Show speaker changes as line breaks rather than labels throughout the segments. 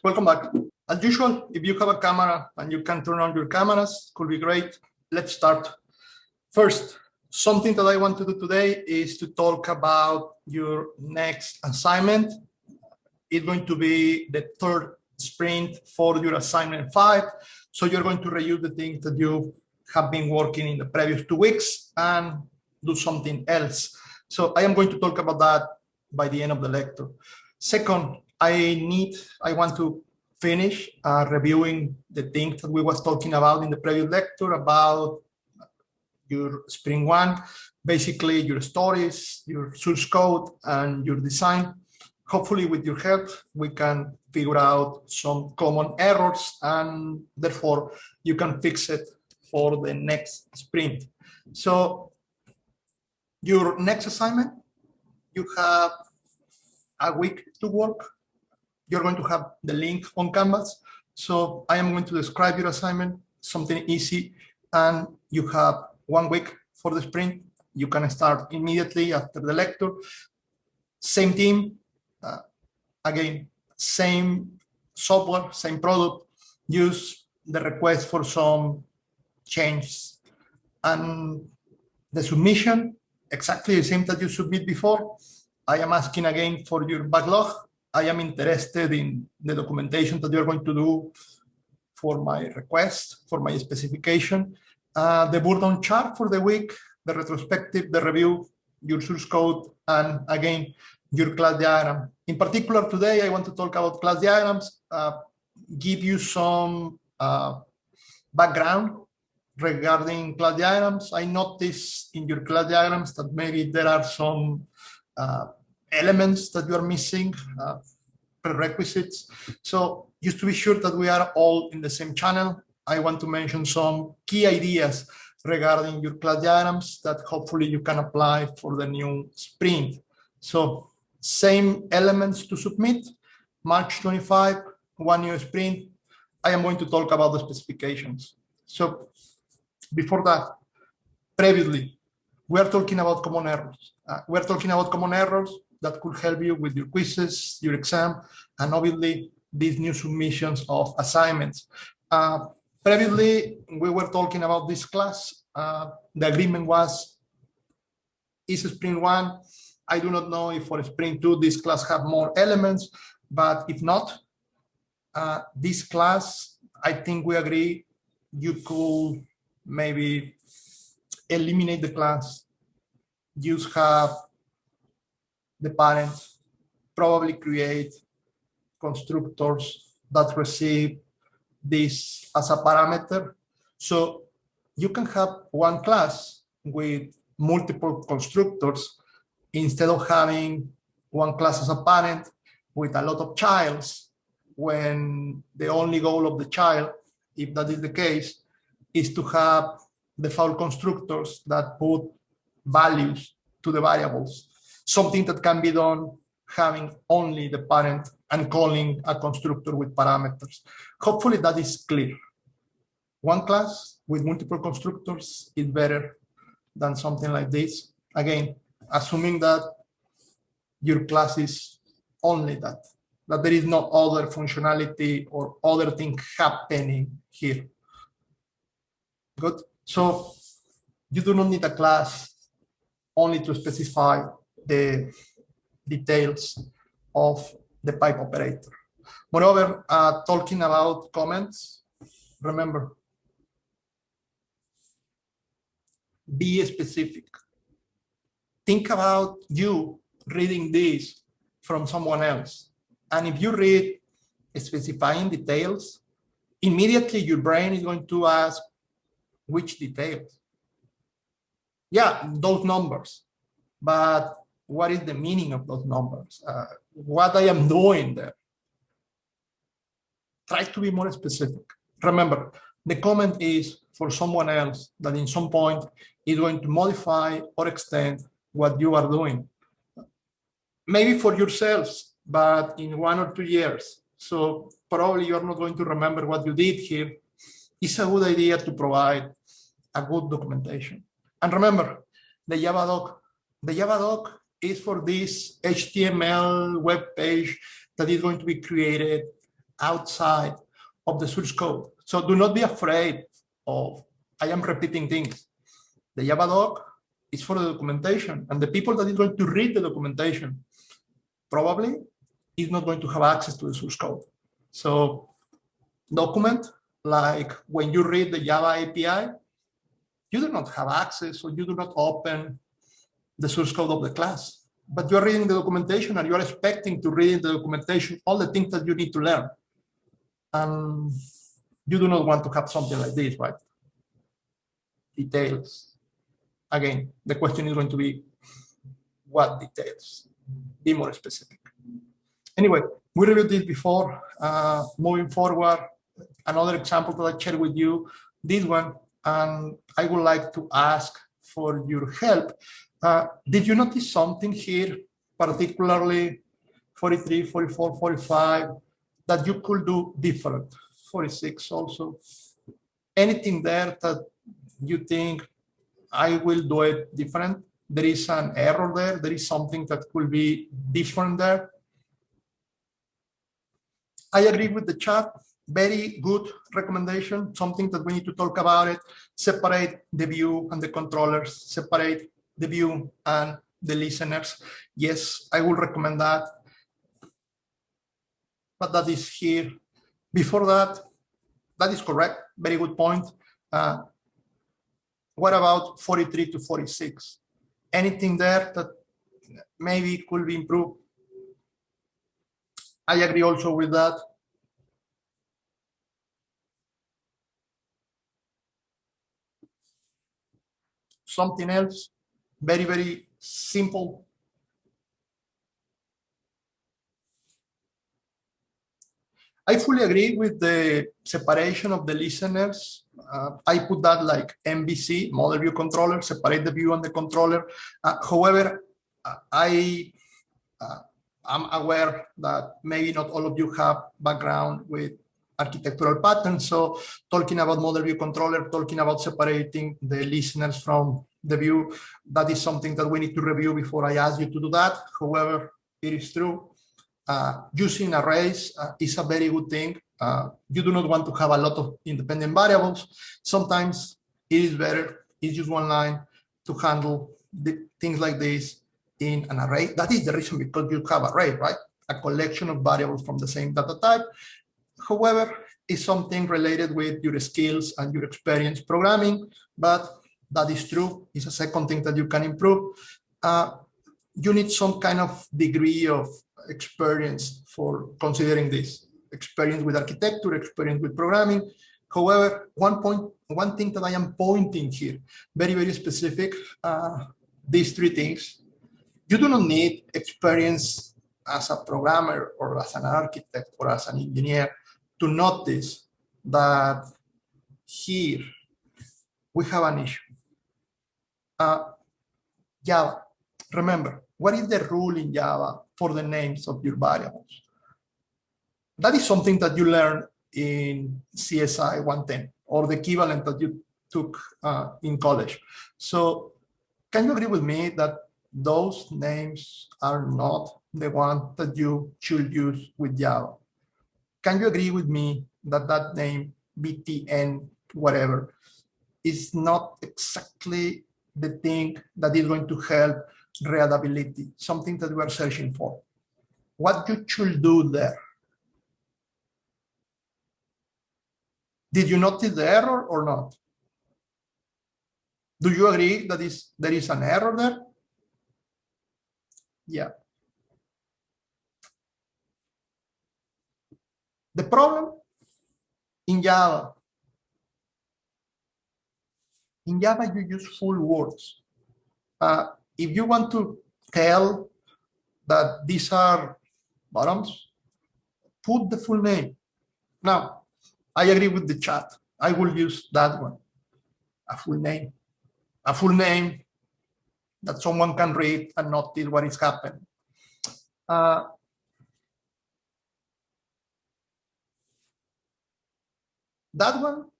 Welcome back. As usual, if you have a camera and you can turn on your cameras, could be great. Let's start. First, something that I want to do today is to talk about your next assignment. It's going to be the third sprint for your assignment 5. So you're going to review the things that you have been working in the previous 2 weeks and do something else. So I am going to talk about that by the end of the lecture. Second, I want to finish reviewing the things that we was talking about in the previous lecture about your Sprint 1, basically your stories, your source code, and your design. Hopefully with your help, we can figure out some common errors and therefore you can fix it for the next sprint. So your next assignment, you have a week to work. You're going to have the link on Canvas. So I am going to describe your assignment, something easy, and you have 1 week for the sprint. You can start immediately after the lecture. Same team, again, same software, same product. Use the request for some changes. And the submission, exactly the same that you submit before. I am asking again for your backlog. I am interested in the documentation that you're going to do for my request, for my specification, the burden chart for the week, the retrospective, the review, your source code, and again, your class diagram. In particular, today, I want to talk about class diagrams, give you some background regarding class diagrams. I noticed in your class diagrams that maybe there are some elements that you are missing, prerequisites. So just to be sure that we are all in the same channel, I want to mention some key ideas regarding your class diagrams that hopefully you can apply for the new sprint. So same elements to submit, March 25, 1 new sprint. I am going to talk about the specifications. So before that, previously, we are talking about common errors. We're talking about common errors that could help you with your quizzes, your exam, and obviously these new submissions of assignments. Previously, we were talking about this class. The agreement was, is Sprint 1. I do not know if for Sprint 2, this class have more elements, but if not, this class, I think we agree, you could maybe eliminate the class, just have the parents probably create constructors that receive this as a parameter. So you can have one class with multiple constructors instead of having one class as a parent with a lot of childs, when the only goal of the child, if that is the case, is to have default constructors that put values to the variables, something that can be done having only the parent and calling a constructor with parameters. Hopefully that is clear. One class with multiple constructors is better than something like this. Again, assuming that your class is only that there is no other functionality or other thing happening here. Good. So you do not need a class only to specify the details of the pipe operator. Moreover, talking about comments, remember, be specific. Think about you reading this from someone else. And if you read specifying details, immediately your brain is going to ask, which details? Yeah, those numbers. But what is the meaning of those numbers? What I am doing there? Try to be more specific. Remember, the comment is for someone else that in some point is going to modify or extend what you are doing. Maybe for yourselves, but in 1 or 2 years. So probably you're not going to remember what you did here. It's a good idea to provide a good documentation. And remember, the Java doc. The Java doc is for this HTML web page that is going to be created outside of the source code. So do not be afraid of, I am repeating things. The Java doc is for the documentation, and the people that is going to read the documentation probably is not going to have access to the source code. So document, like when you read the Java API, you do not have access, or you do not open the source code of the class, but you're reading the documentation and you're expecting to read the documentation, all the things that you need to learn. And you do not want to have something like this, right? Details. Again, the question is going to be, what details? Be more specific. Anyway, we reviewed this before. Moving forward, another example that I shared with you, this one, and I would like to ask for your help. Did you notice something here, particularly 43, 44, 45, that you could do different? 46 also. Anything there that you think I will do it different? There is an error there. There is something that could be different there. I agree with the chat. Very good recommendation. Something that we need to talk about it. Separate the view and the controllers. Separate the view and the listeners. Yes, I would recommend that. But that is here. Before that, that is correct. Very good point. What about 43 to 46? Anything there that maybe could be improved? I agree also with that. Something else, very, very simple. I fully agree with the separation of the listeners. I put that like MVC, model view controller, separate the view and the controller. However, I'm aware that maybe not all of you have background with architectural patterns. So talking about model view controller, talking about separating the listeners from the view, that is something that we need to review before I ask you to do that. However, it is true. Using arrays is a very good thing. You do not want to have a lot of independent variables. Sometimes it is better, it's just one line to handle things like this in an array. That is the reason, because you have array, right? A collection of variables from the same data type. However, it's something related with your skills and your experience programming, but that is true. It's a second thing that you can improve. You need some kind of degree of experience for considering this. Experience with architecture, experience with programming. However, one thing that I am pointing here, very, very specific, these three things. You do not need experience as a programmer or as an architect or as an engineer to notice that here we have an issue. Java, remember, what is the rule in Java for the names of your variables? That is something that you learn in SER516 or the equivalent that you took in college. So can you agree with me that those names are not the one that you should use with Java? Can you agree with me that that name, BTN, whatever, is not exactly the thing that is going to help readability, something that we are searching for? What you should do there? Did you notice the error or not? Do you agree that there is an error there? Yeah. The problem in Java, you use full words. If you want to tell that these are bottoms, put the full name. Now, I agree with the chat. I will use that one, a full name. A full name that someone can read and notice what is happening. That one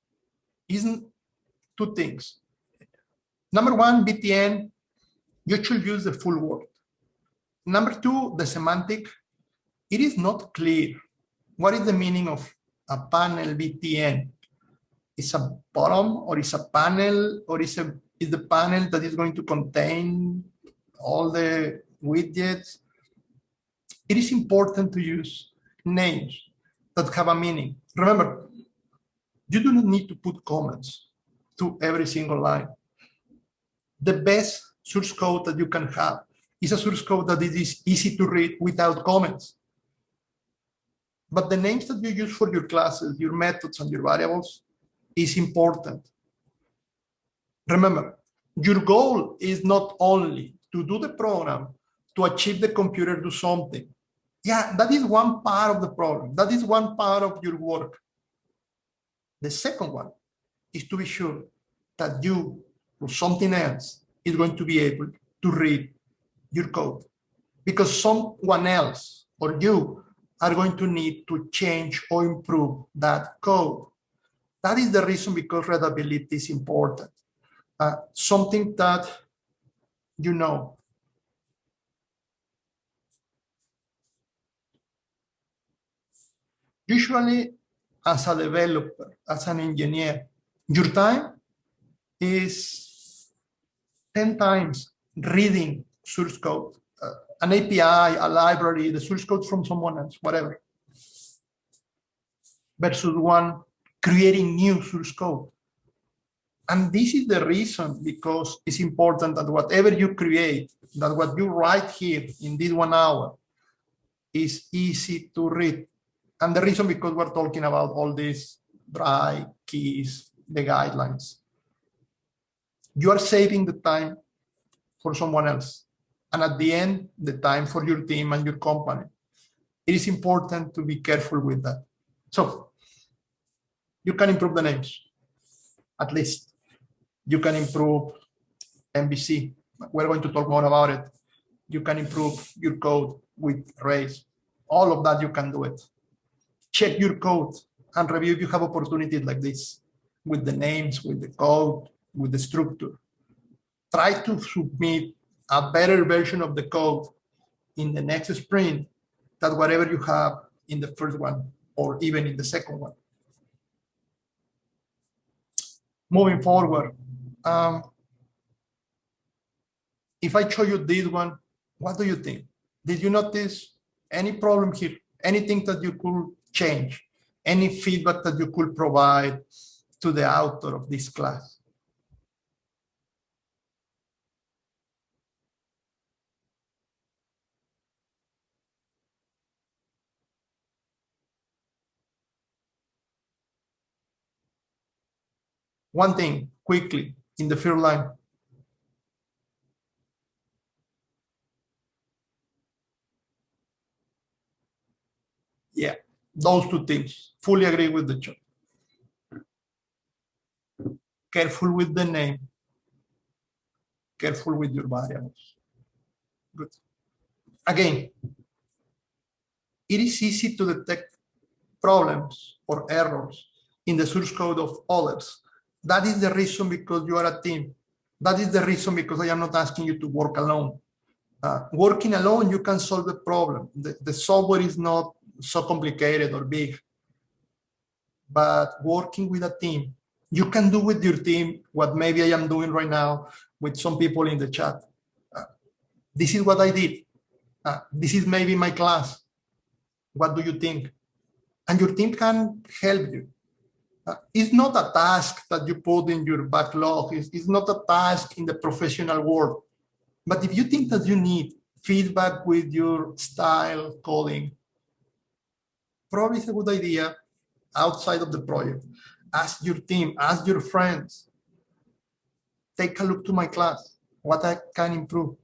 isn't two things. Number one, BTN, you should use the full word. Number two, the semantic, it is not clear What is the meaning of a panel BTN? Is a bottom, or is a panel, or is the panel that is going to contain all the widgets? It is important to use names that have a meaning. Remember, you do not need to put comments to every single line. The best source code that you can have is a source code that is easy to read without comments. But the names that you use for your classes, your methods, and your variables is important. Remember, your goal is not only to do the program to achieve the computer do something. Yeah, that is one part of the problem. That is one part of your work. The second one is to be sure that you or something else is going to be able to read your code, because someone else or you are going to need to change or improve that code. That is the reason because readability is important. Something that you know. Usually, as a developer, as an engineer, your time is 10 times reading source code, an API, a library, the source code from someone else, whatever, versus one creating new source code. And this is the reason, because it's important that whatever you create, that what you write here in this 1 hour is easy to read. And the reason, because we're talking about all these dry keys, the guidelines. You are saving the time for someone else. And at the end, the time for your team and your company. It is important to be careful with that. So you can improve the names, at least. You can improve MVC. We're going to talk more about it. You can improve your code with arrays. All of that, you can do it. Check your code and review if you have opportunities like this with the names, with the code, with the structure. Try to submit a better version of the code in the next sprint than whatever you have in the first one or even in the second one. Moving forward, if I show you this one, what do you think? Did you notice any problem here? Anything that you could change? Any feedback that you could provide to the author of this class? One thing, quickly, in the first line. Yeah, those two things. Fully agree with the chat. Careful with the name. Careful with your variables. Good. Again, it is easy to detect problems or errors in the source code of others. That is the reason because you are a team. That is the reason because I am not asking you to work alone. Working alone, you can solve the problem. The software is not so complicated or big. But working with a team, you can do with your team what maybe I am doing right now with some people in the chat. This is what I did. This is maybe my class. What do you think? And your team can help you. It's not a task that you put in your backlog. It's not a task in the professional world. But if you think that you need feedback with your style coding, probably it's a good idea outside of the project. Ask your team, ask your friends. Take a look to my class, what I can improve.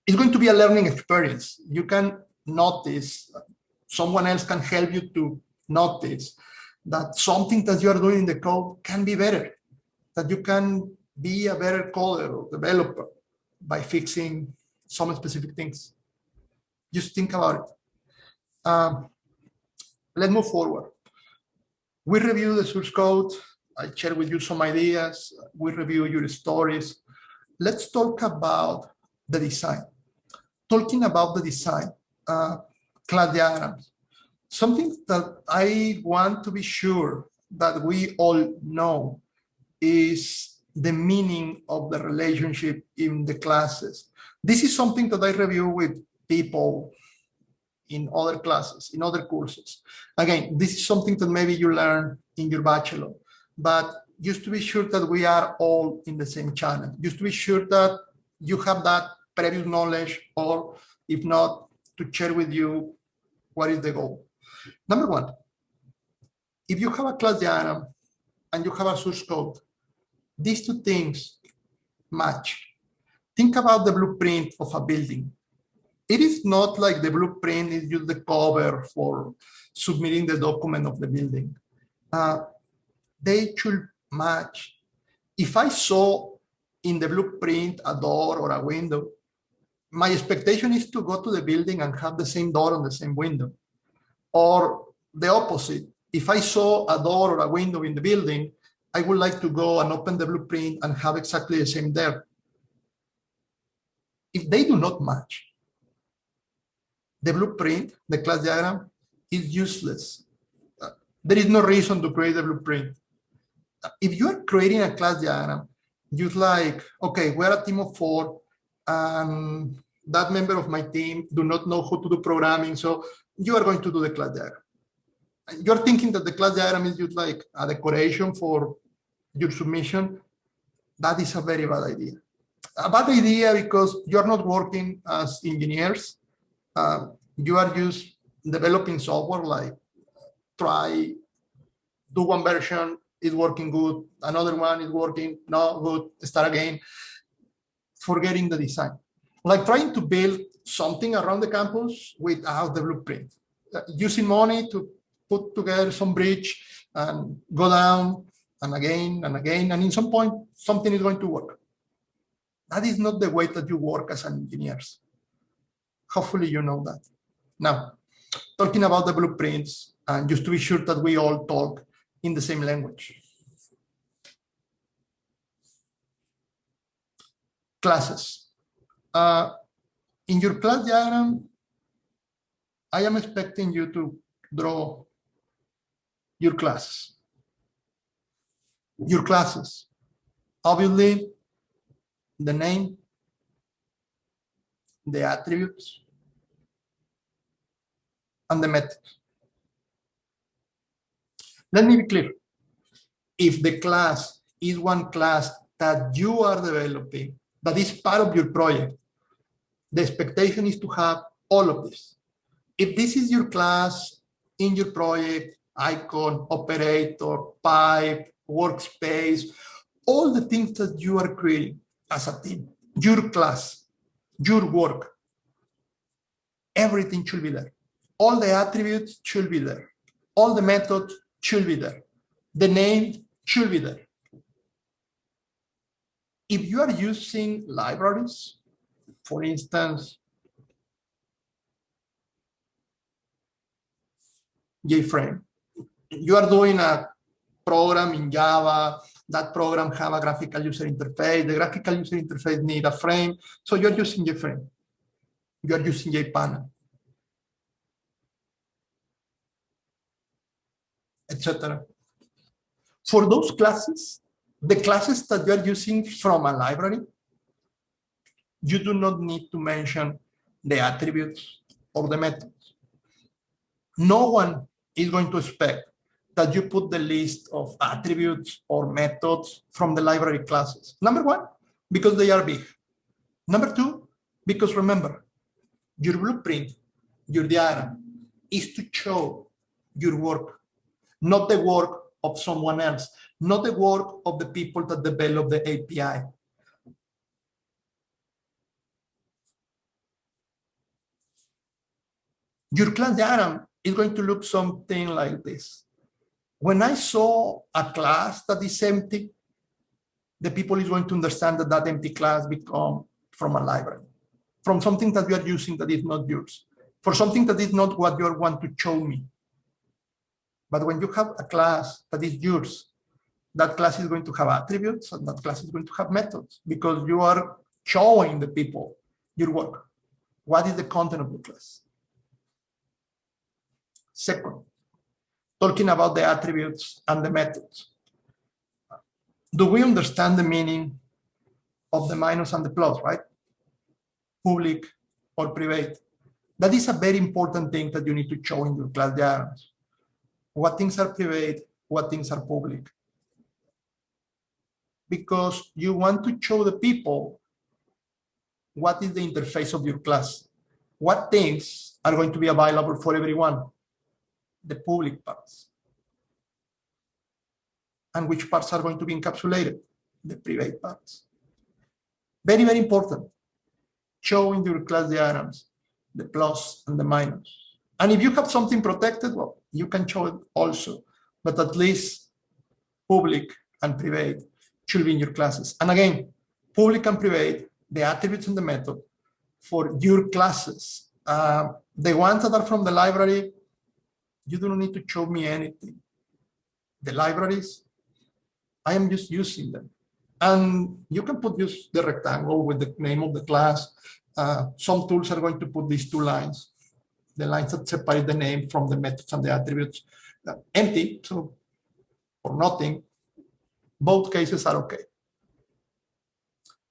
It's going to be a learning experience. You can notice, someone else can help you to notice that something that you are doing in the code can be better, that you can be a better coder or developer by fixing some specific things. Just think about it. Let's move forward. We review the source code. I share with you some ideas. We review your stories. Let's talk about the design. Talking about the design, class diagrams. Something that I want to be sure that we all know is the meaning of the relationship in the classes. This is something that I review with people in other classes, in other courses. Again, this is something that maybe you learn in your bachelor, but just to be sure that we are all in the same channel, just to be sure that you have that previous knowledge, or if not, to share with you what is the goal. Number one, if you have a class diagram and you have a source code, these two things match. Think about the blueprint of a building. It is not like the blueprint is just the cover for submitting the document of the building. They should match. If I saw in the blueprint a door or a window, my expectation is to go to the building and have the same door and the same window. Or the opposite. If I saw a door or a window in the building, I would like to go and open the blueprint and have exactly the same there. If they do not match, the blueprint, the class diagram, is useless. There is no reason to create a blueprint. If you are creating a class diagram, just like, okay, we're a team of 4, and that member of my team do not know how to do programming, so you are going to do the class diagram. You're thinking that the class diagram is just like a decoration for your submission. That is a very bad idea. A bad idea because you're not working as engineers. You are just developing software, like try, do one version, is working good, another one is working, no good, start again, forgetting the design. Like trying to build something around the campus without the blueprint. Using money to put together some bridge and go down and again, and in some point, something is going to work. That is not the way that you work as an engineers. Hopefully you know that. Now, talking about the blueprints, and just to be sure that we all talk in the same language. Classes. In your class diagram, I am expecting you to draw your classes. Your classes. Obviously, the name, the attributes, and the method. Let me be clear. If the class is one class that you are developing, that is part of your project, the expectation is to have all of this. If this is your class in your project, icon, operator, pipe, workspace, all the things that you are creating as a team, your class, your work, everything should be there. All the attributes should be there. All the methods should be there. The name should be there. If you are using libraries, for instance, JFrame, you are doing a program in Java, that program have a graphical user interface, the graphical user interface need a frame, so you're using JFrame, you're using JPanel, etc. For those classes, the classes that you're using from a library, you do not need to mention the attributes or the methods. No one is going to expect that you put the list of attributes or methods from the library classes. Number one, because they are big. Number two, because remember, your blueprint, your diagram, is to show your work, not the work of someone else, not the work of the people that develop the API. Your class diagram is going to look something like this. When I saw a class that is empty, the people is going to understand that that empty class become from a library, from something that you are using that is not yours, for something that is not what you want to show me. But when you have a class that is yours, that class is going to have attributes and that class is going to have methods because you are showing the people your work. What is the content of the class? Second, talking about the attributes and the methods. Do we understand the meaning of the minus and the plus, right? Public or private. That is a very important thing that you need to show in your class diagrams. What things are private, what things are public. Because you want to show the people what is the interface of your class. What things are going to be available for everyone? The public parts. And which parts are going to be encapsulated? The private parts. Very, very important. Show in your class diagrams the plus and the minus. And if you have something protected, well, you can show it also. But at least public and private should be in your classes. And again, public and private, the attributes and the method for your classes. The ones that are from the library, you don't need to show me anything. The libraries, I am just using them. And you can put just the rectangle with the name of the class. Some tools are going to put these two lines, the lines that separate the name from the methods and the attributes, empty, so or nothing. Both cases are okay.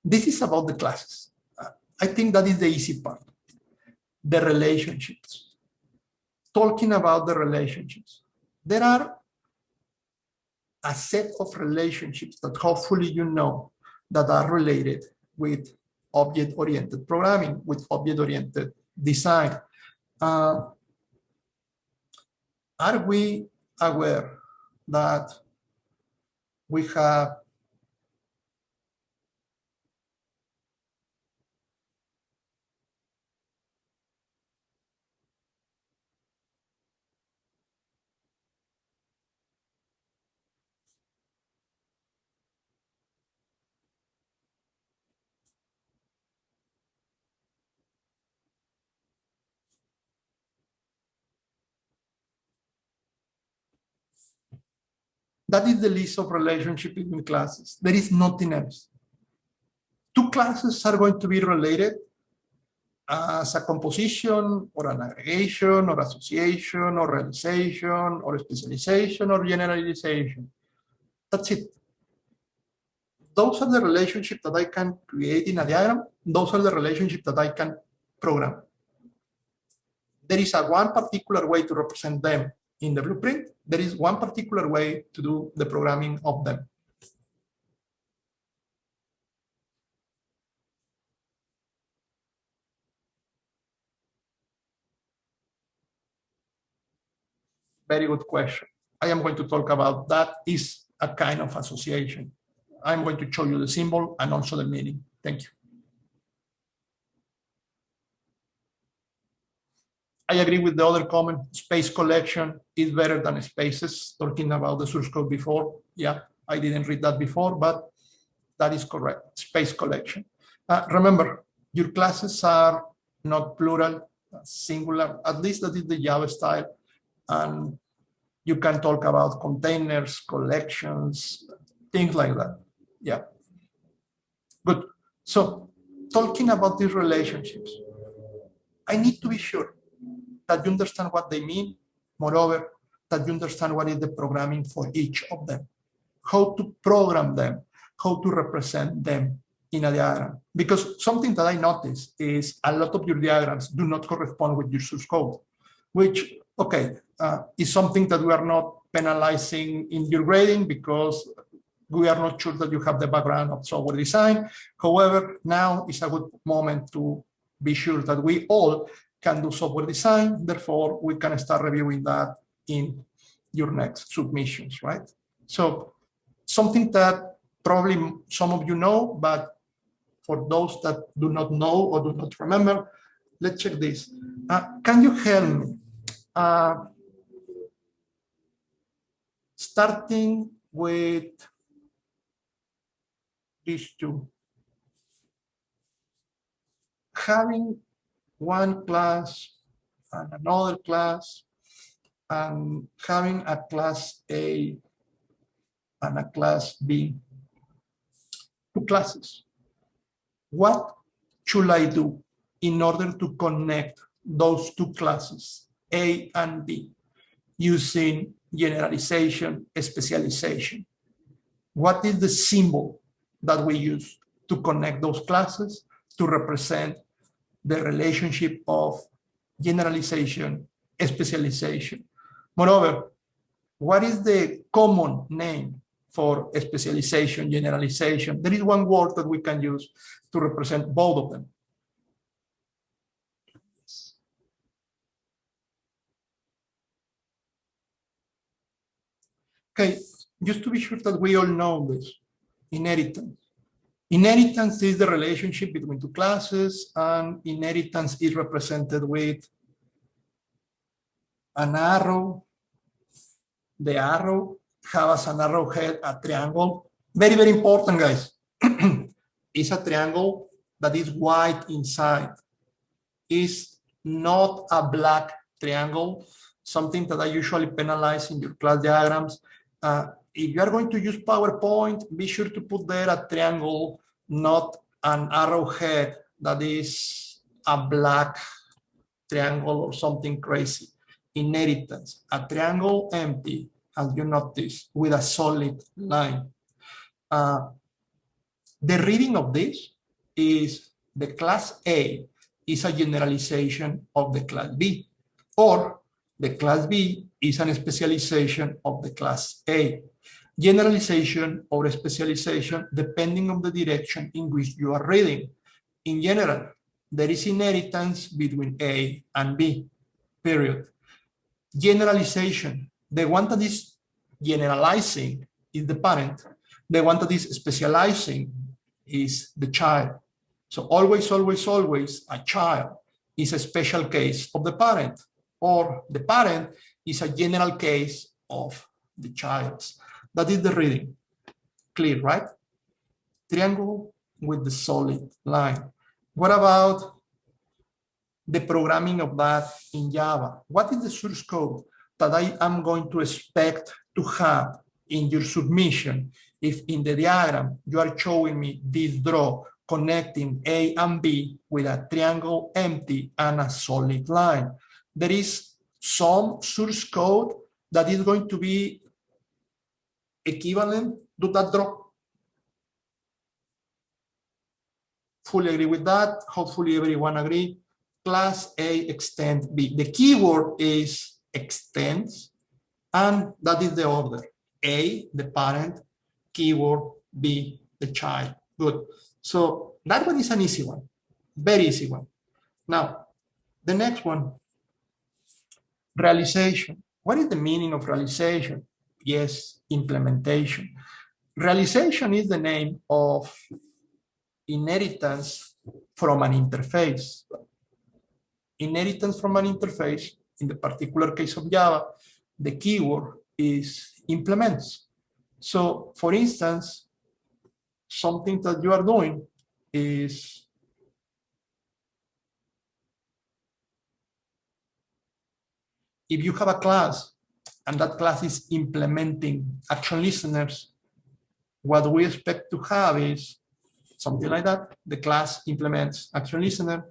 This is about the classes. I think that is the easy part. The relationships. Talking about the relationships. There are a set of relationships that hopefully you know that are related with object-oriented programming, with object-oriented design. Are we aware that we have that is the list of relationship between classes. There is nothing else. Two classes are going to be related as a composition or an aggregation or association or realization or specialization or generalization. That's it. Those are the relationships that I can create in a diagram. Those are the relationships that I can program. There is one particular way to represent them in the blueprint. There is one particular way to do the programming of them. Very good question. I am going to talk about that is a kind of association. I'm going to show you the symbol and also the meaning. Thank you. I agree with the other comment. Space collection is better than spaces. Talking about the source code before. Yeah, I didn't read that before, but that is correct. Space collection. Remember, your classes are not plural, singular. At least that is the Java style. And you can talk about containers, collections, things like that. Yeah. Good. So talking about these relationships, I need to be sure that you understand what they mean. Moreover, that you understand what is the programming for each of them, how to program them, how to represent them in a diagram. Because something that I noticed is a lot of your diagrams do not correspond with your source code, which, okay, is something that we are not penalizing in your grading because we are not sure that you have the background of software design. However, now is a good moment to be sure that we all can do software design. Therefore, we can start reviewing that in your next submissions, right? So something that probably some of you know, but for those that do not know or do not remember, let's check this. Can you help me? Starting with these two. Having one class and another class, and having a class A and a class B, two classes. What should I do in order to connect those two classes, A and B? using generalization, specialization. What is the symbol that we use to connect those classes to represent the relationship of generalization, specialization? Moreover, what is the common name for specialization, generalization? There is one word that we can use to represent both of them. Okay, just to be sure that we all know this, inheritance. Inheritance is the relationship between two classes, and inheritance is represented with an arrow. The arrow has an arrowhead, a triangle. Very, very important, guys. It's a triangle that is white inside. It's not a black triangle, something that I usually penalize in your class diagrams. If you are going to use PowerPoint, be sure to put there a triangle, not an arrowhead that is a black triangle or something crazy. Inheritance, a triangle empty, as you notice, with a solid line. The reading of this is the class A is a generalization of the class B, or the class B is a specialization of the class A. Generalization or specialization depending on the direction in which you are reading. In general, there is inheritance between A and B, period. Generalization, the one that is generalizing is the parent, the one that is specializing is the child. So always, always, always, a child is a special case of the parent, or the parent is a general case of the child. That is the reading. Clear, right? Triangle with the solid line. What about the programming of that in Java? What is the source code that I am going to expect to have in your submission if in the diagram you are showing me this draw connecting A and B with a triangle empty and a solid line? There is some source code that is going to be equivalent to that draw. Fully agree with that. Hopefully everyone agree. Class A extend B. The keyword is extends, and that is the order. A, the parent, keyword, B, the child. Good. So that one is an easy one, very easy one. Now, the next one, realization. What is the meaning of realization? Yes, implementation. Realization is the name of inheritance from an interface. Inheritance from an interface, in the particular case of Java, the keyword is implements. So, for instance, something that you are doing is if you have a class and that class is implementing action listeners, what we expect to have is something like that. The class implements action listener.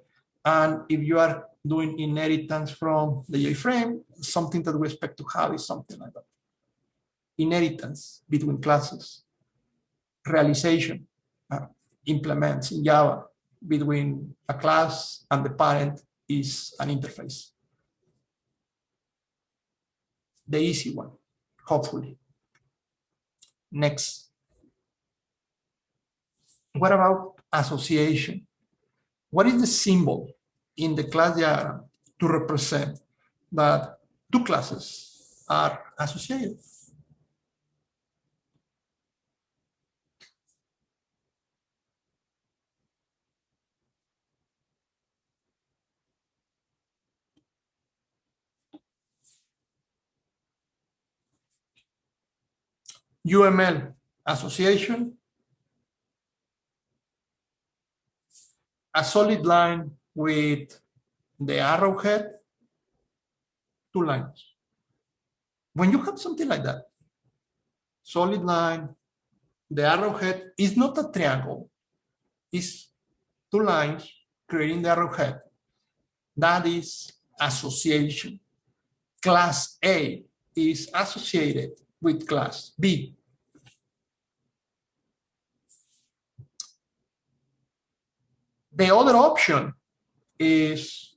And if you are doing inheritance from the JFrame, something that we expect to have is something like that. Inheritance between classes. Realization, implements in Java between a class and the parent is an interface. The easy one, hopefully. Next. What about association? What is the symbol in the class diagram to represent that two classes are associated? UML association, a solid line with the arrowhead, two lines. When you have something like that, solid line, the arrowhead is not a triangle, it's two lines creating the arrowhead. That is association. Class A is associated with class B. The other option is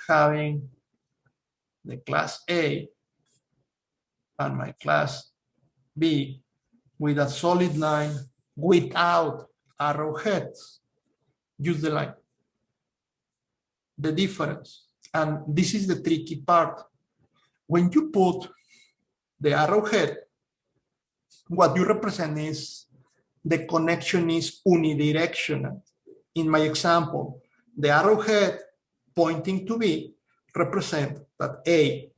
having the class A and my class B with a solid line without arrowheads. Use the line. The difference, and this is the tricky part, when you put the arrowhead, what you represent is the connection is unidirectional. In my example, the arrowhead pointing to B represent that A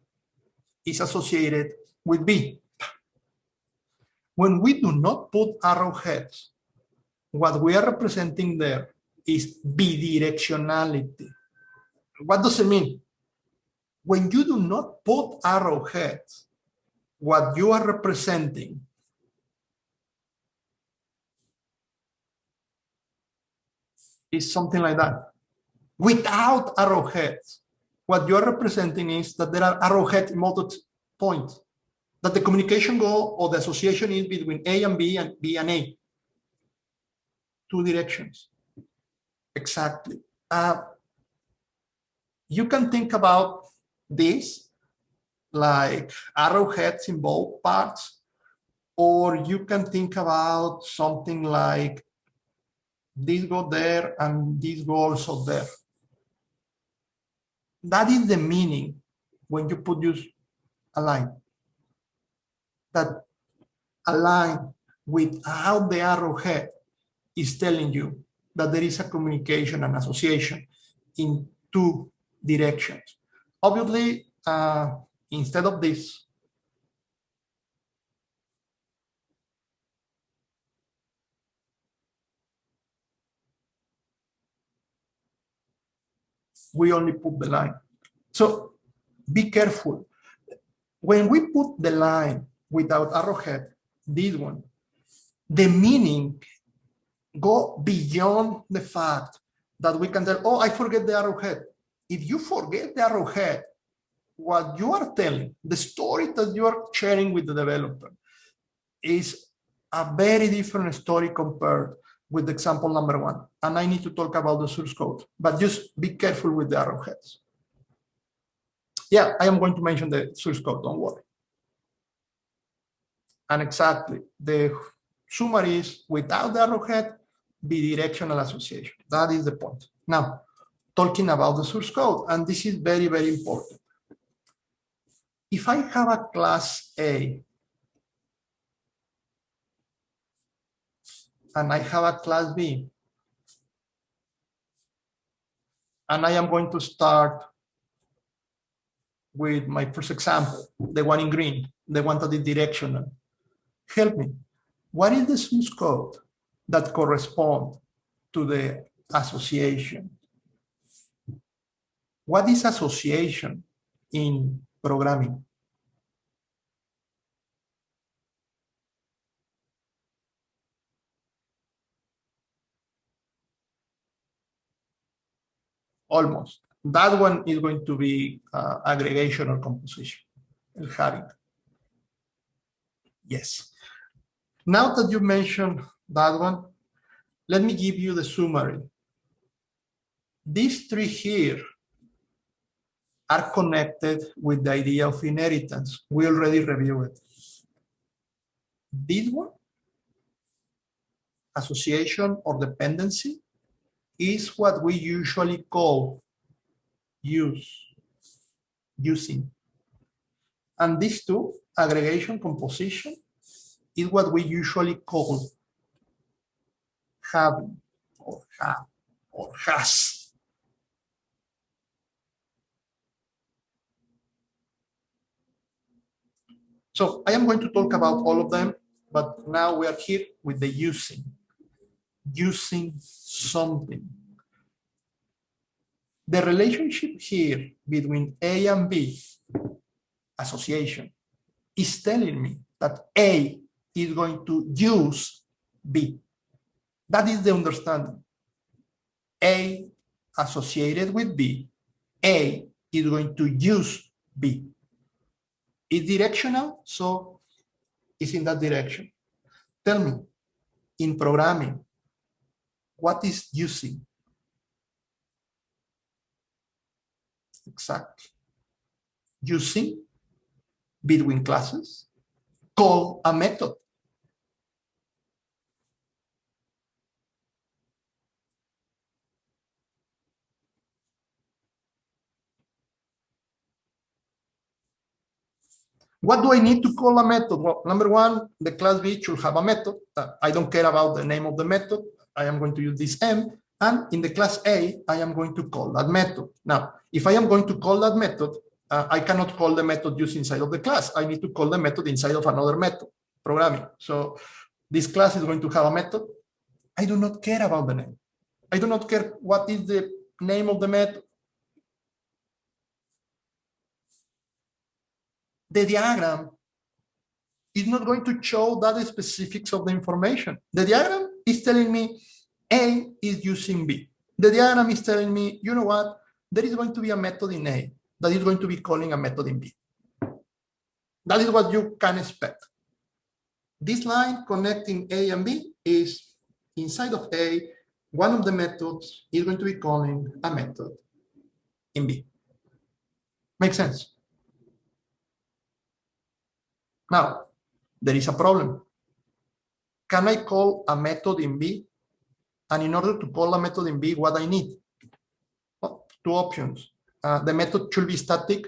is associated with B. When we do not put arrowheads, what we are representing there is bidirectionality. What does it mean? When you do not put arrowheads, what you are representing is something like that. Without arrowheads, what you are representing is that there are arrowhead multiple points, that the communication goal or the association is between A and B and A. Two directions. Exactly. You can think about this like arrowheads in both parts, or you can think about something like this go there and this go also there. That is the meaning when you use a line. That a line without the arrowhead is telling you that there is a communication and association in two directions. Obviously, instead of this, we only put the line. So be careful. When we put the line without arrowhead, this one, the meaning go beyond the fact that we can tell, oh, I forget the arrowhead. If you forget the arrowhead, what you are telling, the story that you are sharing with the developer is a very different story compared with example number one. And I need to talk about the source code, but just be careful with the arrowheads. Yeah, I am going to mention the source code, don't worry. And exactly, the summary is without the arrowhead, bidirectional association. That is the point. Now, talking about the source code, and this is very, very important. If I have a class A and I have a class B, and I am going to start with my first example, the one in green, the one that is directional. Help me. What is the source code that corresponds to the association? What is association in programming? Almost. That one is going to be aggregation or composition. Having. Yes. Now that you mentioned that one, let me give you the summary. These three here are connected with the idea of inheritance. We already reviewed it. This one, association or dependency, is what we usually call using. And these two, aggregation, composition, is what we usually call having or have or has. So I am going to talk about all of them, but now we are here with the using something. The relationship here between A and B, association, is telling me that A is going to use B. That is the understanding. A associated with B, A is going to use B. It's directional, so it's in that direction. Tell me, in programming, what is using? Exactly. Using between classes, call a method. What do I need to call a method? Well, number one, the class B should have a method. I don't care about the name of the method. I am going to use this M. And in the class A, I am going to call that method. Now, if I am going to call that method, I cannot call the method used inside of the class. I need to call the method inside of another method, programming. So this class is going to have a method. I do not care about the name. I do not care what is the name of the method. The diagram is not going to show that the specifics of the information. The diagram is telling me A is using B. The diagram is telling me, you know what? There is going to be a method in A that is going to be calling a method in B. That is what you can expect. This line connecting A and B is inside of A. One of the methods is going to be calling a method in B. Makes sense? Now, there is a problem. Can I call a method in B? And in order to call a method in B, what I need? Well, two options. The method should be static,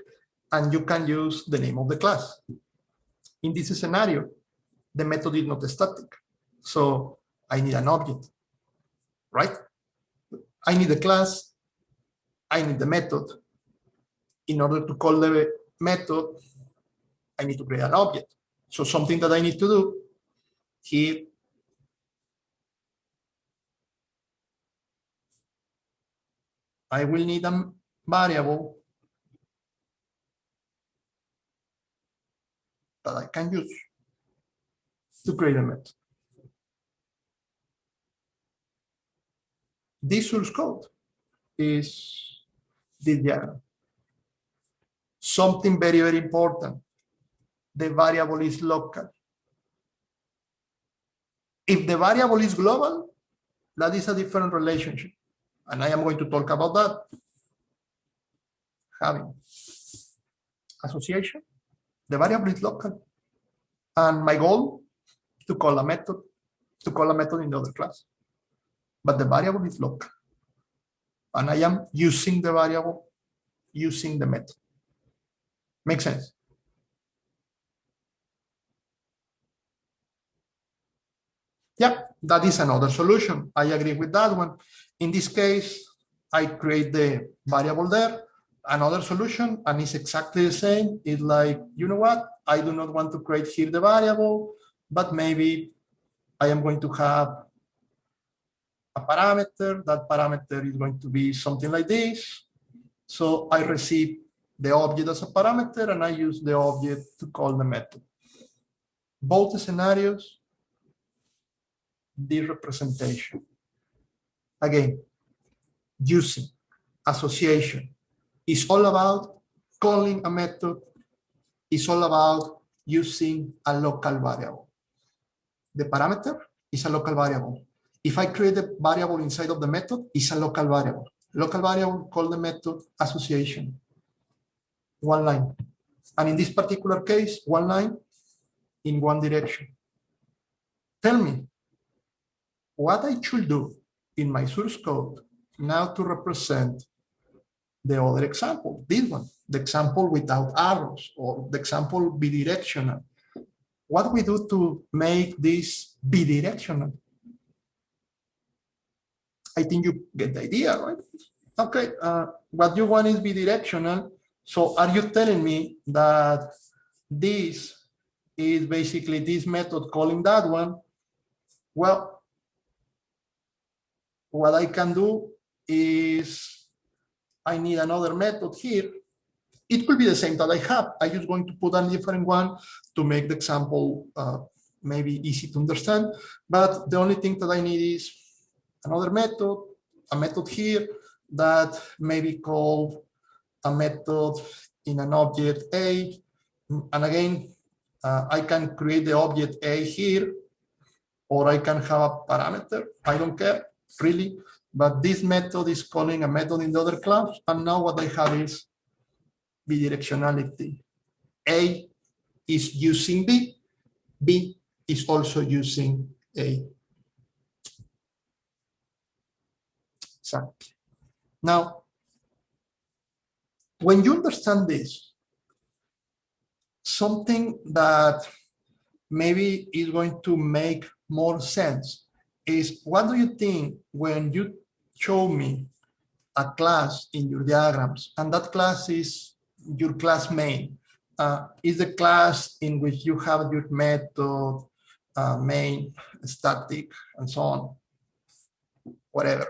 and you can use the name of the class. In this scenario, the method is not static. So I need an object, right? I need the class. I need the method. In order to call the method, I need to create an object. So something that I need to do here, I will need a variable that I can use to create a method. This source code is this diagram. Something very, very important. The variable is local. If the variable is global, that is a different relationship. And I am going to talk about that. Having association, the variable is local. And my goal is to call a method in the other class. But the variable is local. And I am using the variable, using the method. Makes sense? Yeah, that is another solution. I agree with that one. In this case, I create the variable there. Another solution, and it's exactly the same, is like, you know what? I do not want to create here the variable, but maybe I am going to have a parameter. That parameter is going to be something like this. So I receive the object as a parameter, and I use the object to call the method. Both scenarios, this representation. Again, using, association, is all about calling a method, is all about using a local variable. The parameter is a local variable. If I create a variable inside of the method, it's a local variable. Local variable call the method association. One line. And in this particular case, one line in one direction. Tell me what I should do in my source code now to represent the other example, this one, the example without arrows, or the example bidirectional. What we do to make this bidirectional? I think you get the idea, right? Okay, what you want is bidirectional. So are you telling me that this is basically this method calling that one? Well, what I can do is I need another method here. It could be the same that I have. I'm just going to put a different one to make the example maybe easy to understand. But the only thing that I need is another method, a method here that may be called a method in an object A, And again, I can create the object A here, or I can have a parameter. I don't care, really. But this method is calling a method in the other class. And now what I have is bidirectionality. A is using B. B is also using A. Exactly. Now, when you understand this, something that maybe is going to make more sense is, what do you think when you show me a class in your diagrams, and that class is your class main, is the class in which you have your method, main, static, and so on, whatever.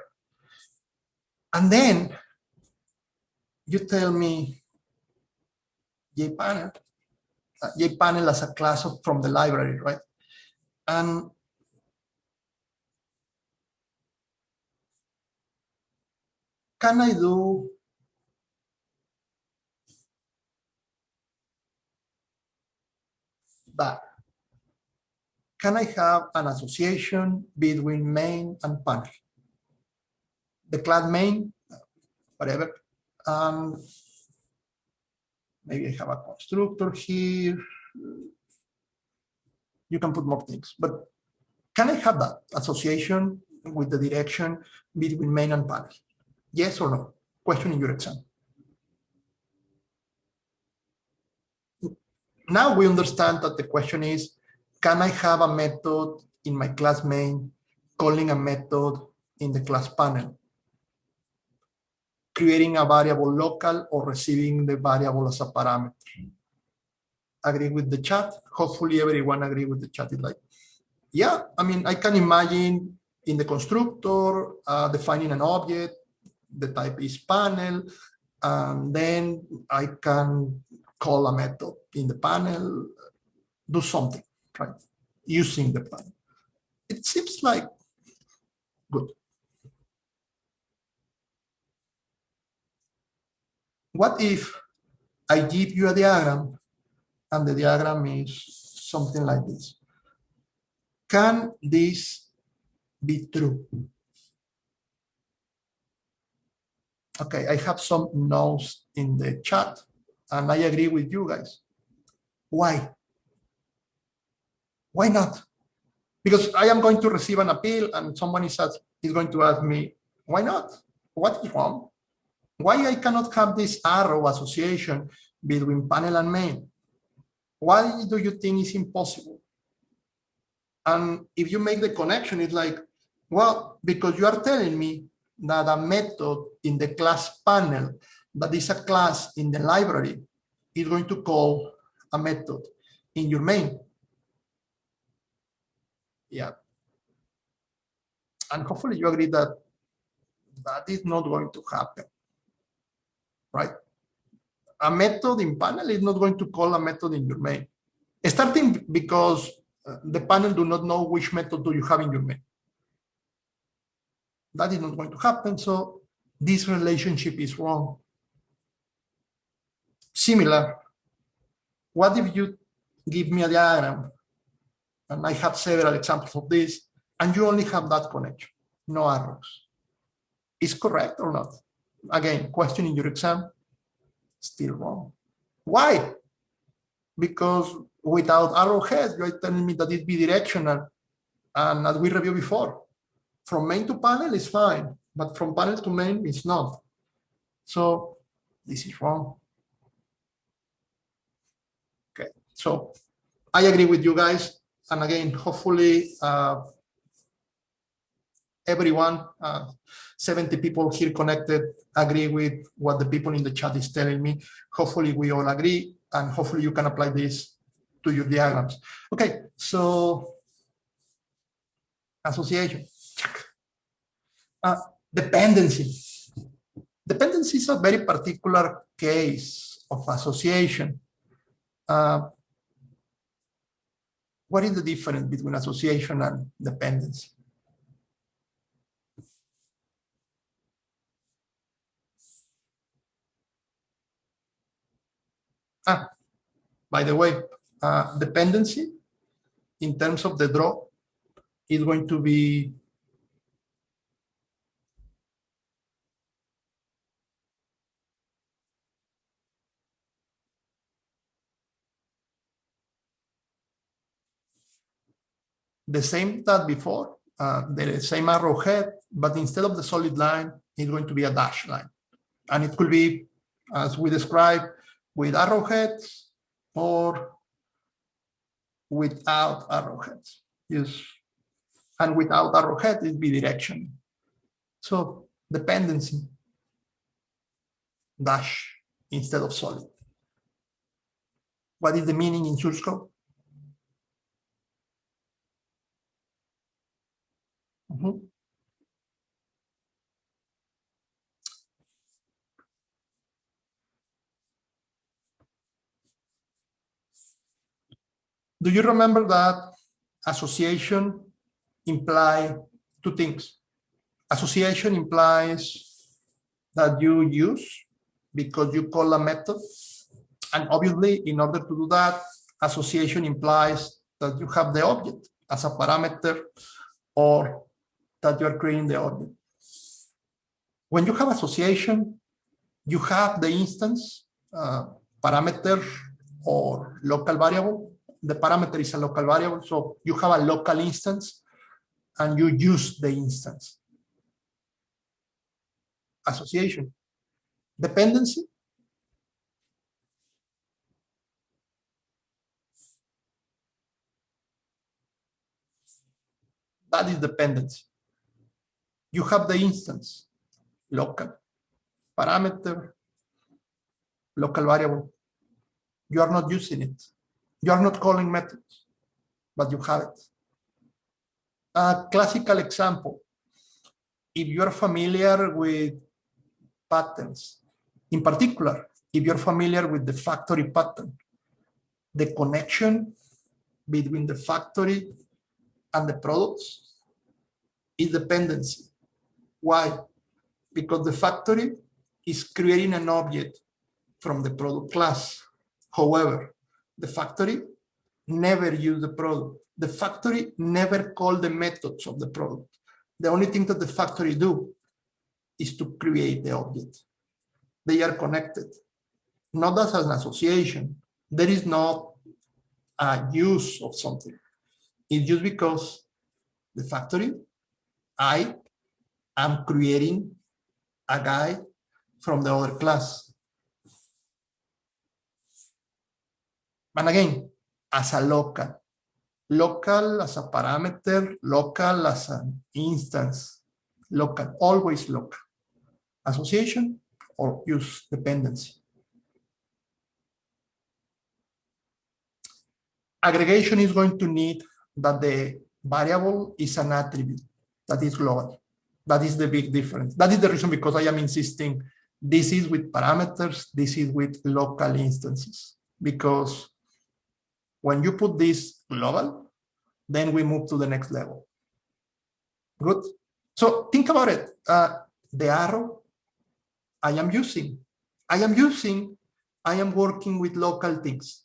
And then you tell me JPanel, JPanel as a class from the library, right? And can I do that? Can I have an association between main and panel? The class main, whatever, maybe I have a constructor here. You can put more things, but can I have that association with the direction between main and panel? Yes or no? Question in your exam. Now we understand that the question is, can I have a method in my class main calling a method in the class panel, creating a variable local or receiving the variable as a parameter? Agree with the chat? Hopefully everyone agree with the chat. It's like, yeah, I mean, I can imagine in the constructor defining an object, the type is panel, and then I can call a method in the panel, do something, right? Using the panel. It seems like good. What if I give you a diagram and the diagram is something like this? Can this be true? Okay, I have some no's in the chat, and I agree with you guys. Why? Why not? Because I am going to receive an appeal and somebody is going to ask me, why not? What is wrong? Why I cannot have this arrow association between panel and main? Why do you think it's impossible? And if you make the connection, it's like, well, because you are telling me that a method in the class panel that is a class in the library is going to call a method in your main. Yeah. And hopefully you agree that that is not going to happen, right? A method in panel is not going to call a method in your main. Starting because the panel do not know which method do you have in your main. That is not going to happen, so this relationship is wrong. Similar, what if you give me a diagram, and I have several examples of this, and you only have that connection, no arrows? Is correct or not? Again, question in your exam, still wrong. Why? Because without arrowheads, you're telling me that it's bidirectional. And as we reviewed before, from main to panel is fine, but from panel to main, it's not. So this is wrong. Okay, so I agree with you guys. And again, hopefully everyone, 70 people here connected, agree with what the people in the chat is telling me. Hopefully we all agree, and hopefully you can apply this to your diagrams. Okay, so association. Dependency. Dependency is a very particular case of association. What is the difference between association and dependency? By the way, dependency in terms of the draw is going to be the same that before, the same arrowhead, but instead of the solid line, it's going to be a dashed line. And it could be, as we described, with arrowheads or without arrowheads. Yes. And without arrowhead, it'd be direction. So dependency, dash instead of solid. What is the meaning in source code? Do you remember that association implies two things? Association implies that you use because you call a method. And obviously, in order to do that, association implies that you have the object as a parameter or that you are creating the object. When you have association, you have the instance, parameter or local variable. The parameter is a local variable, so you have a local instance and you use the instance. Association. Dependency. That is dependency. You have the instance, local, parameter, local variable. You are not using it. You are not calling methods, but you have it. A classical example, if you're familiar with patterns, in particular, if you're familiar with the factory pattern, the connection between the factory and the products is dependency. Why? Because the factory is creating an object from the product class. However, the factory never use the product. The factory never call the methods of the product. The only thing that the factory do is to create the object. They are connected, not as an association. There is not a use of something. It's just because the factory, I am creating a guy from the other class. And again, as a local. Local as a parameter, local as an instance, local, always local. Association or use dependency. Aggregation is going to need that the variable is an attribute that is global. That is the big difference. That is the reason because I am insisting this is with parameters, this is with local instances. Because when you put this global, then we move to the next level. Good. So think about it. The arrow I am using. I am working with local things.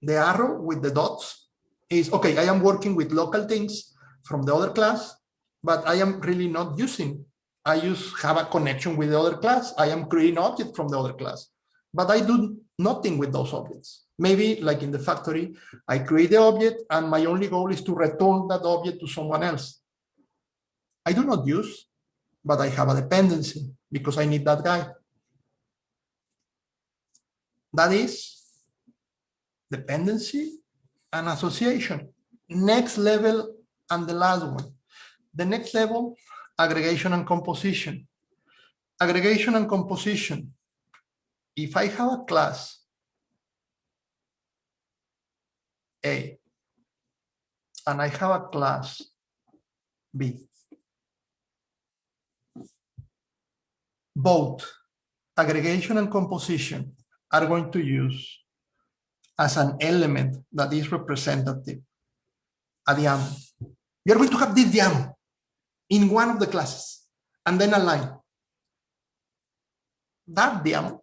The arrow with the dots is, okay, I am working with local things from the other class, but I am really not using. I have a connection with the other class. I am creating objects from the other class, but I do nothing with those objects. Maybe like in the factory, I create the object and my only goal is to return that object to someone else. I do not use, but I have a dependency because I need that guy. That is dependency and association. Next level and the last one. The next level, aggregation and composition. Aggregation and composition. If I have a class A and I have a class B, both aggregation and composition are going to use as an element that is representative a diamond. You're going to have this diamond in one of the classes and then a line. That diamond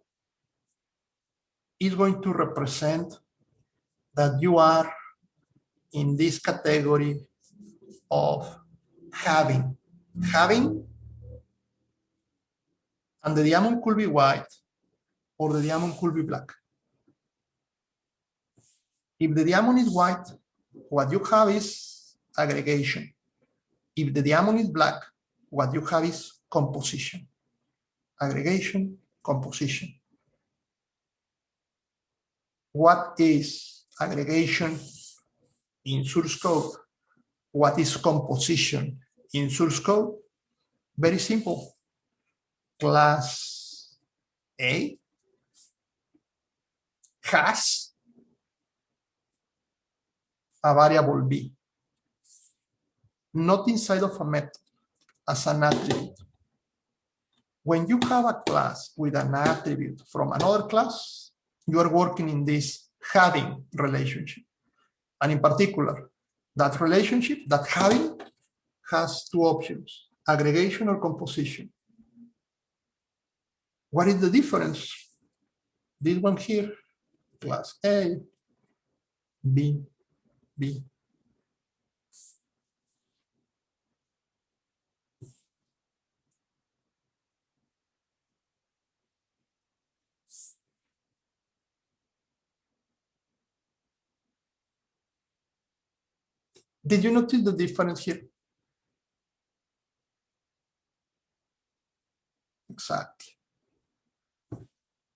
is going to represent that you are in this category of having, and the diamond could be white or the diamond could be black. If the diamond is white, what you have is aggregation. If the diamond is black, what you have is composition. Aggregation, composition. What is aggregation in source code? What is composition in source code? Very simple. Class A has a variable B, not inside of a method, as an attribute. When you have a class with an attribute from another class, you are working in this having relationship. And in particular, that relationship, that having, has two options, aggregation or composition. What is the difference? This one here, class A, B, B. Did you notice the difference here? Exactly.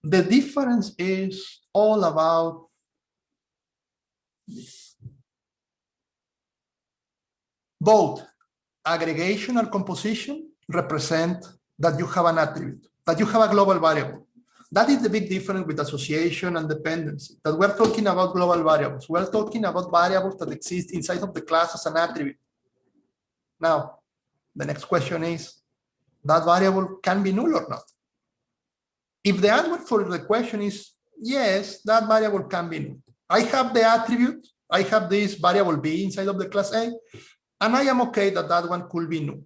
The difference is all about this. Both aggregation and composition represent that you have an attribute, that you have a global variable. That is the big difference with association and dependency, that we're talking about global variables. We're talking about variables that exist inside of the class as an attribute. Now, the next question is, that variable can be null or not? If the answer for the question is yes, that variable can be null. I have the attribute, I have this variable B inside of the class A, and I am okay that that one could be null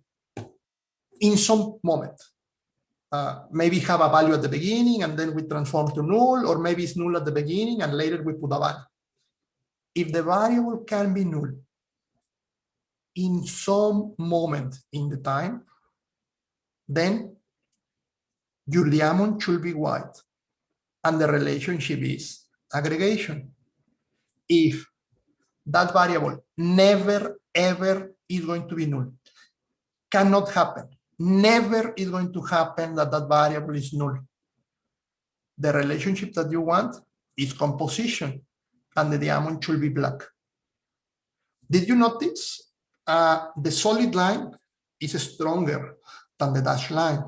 in some moment. Maybe have a value at the beginning and then we transform to null, or maybe it's null at the beginning and later we put a value. If the variable can be null in some moment in the time, then your diamond should be white and the relationship is aggregation. If that variable never ever is going to be null, cannot happen, never is going to happen that that variable is null. The relationship that you want is composition and the diamond should be black. Did you notice the solid line is stronger than the dashed line?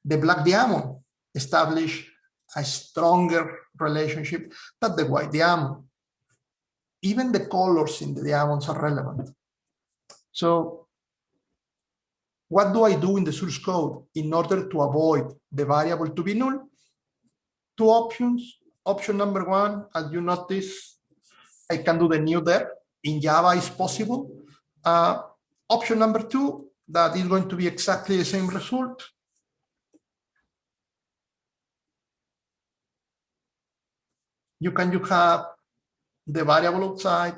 The black diamond established a stronger relationship than the white diamond. Even the colors in the diamonds are relevant. So what do I do in the source code in order to avoid the variable to be null? Two options. Option number one, as you notice, I can do the new there. In Java is possible. Option number two, that is going to be exactly the same result. You have the variable outside,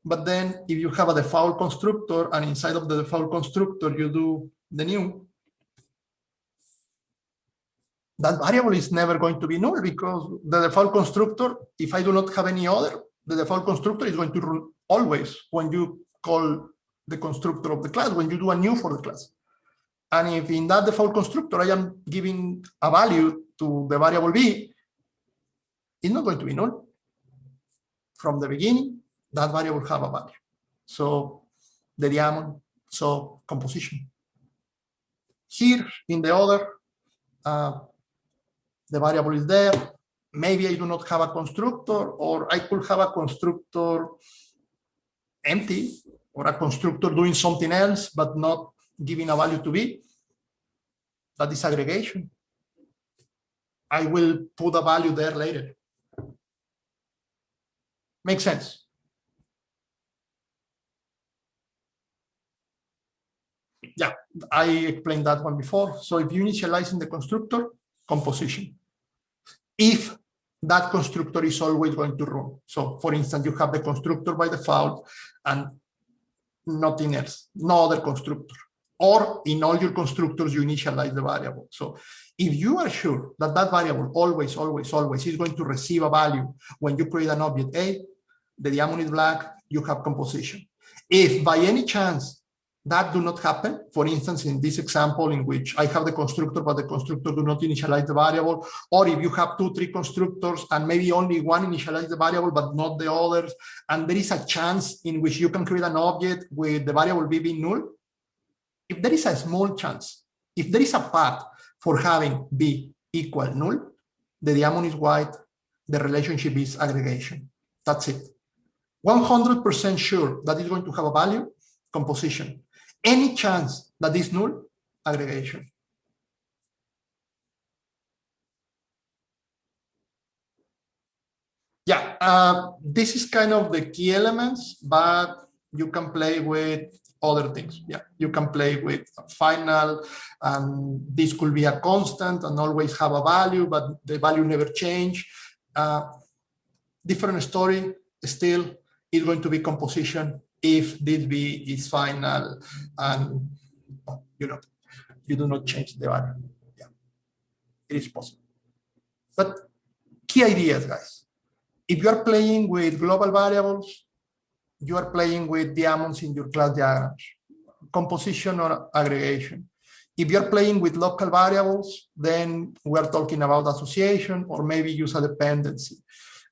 but then if you have a default constructor and inside of the default constructor you do the new, that variable is never going to be null because the default constructor, if I do not have any other, the default constructor is going to run always when you call the constructor of the class, when you do a new for the class. And if in that default constructor I am giving a value to the variable B, it's not going to be null. From the beginning, that variable have a value. So the diamond, so composition. Here in the other, the variable is there. Maybe I do not have a constructor, or I could have a constructor empty, or a constructor doing something else, but not giving a value to B. That is aggregation. I will put a value there later. Makes sense? Yeah, I explained that one before. So if you initialize in the constructor, composition. If that constructor is always going to run. So for instance, you have the constructor by default and nothing else, no other constructor. Or in all your constructors, you initialize the variable. So if you are sure that that variable always is going to receive a value when you create an object A, the diamond is black, you have composition. If by any chance that do not happen, for instance, in this example in which I have the constructor, but the constructor do not initialize the variable, or if you have 2, 3 constructors and maybe only one initialize the variable, but not the others, and there is a chance in which you can create an object with the variable B being null, if there is a small chance, if there is a path for having B equal null, the diamond is white, the relationship is aggregation. That's it. 100% sure that it's going to have a value, composition. Any chance that is null, aggregation. Yeah, this is kind of the key elements, but you can play with other things. Yeah, you can play with final, and this could be a constant and always have a value, but the value never change. Different story, still is going to be composition if this B is final and you do not change the value. Yeah, it is possible. But key ideas, guys. If you are playing with global variables, you are playing with diamonds in your class diagrams, composition or aggregation. If you're playing with local variables, then we're talking about association or maybe use a dependency.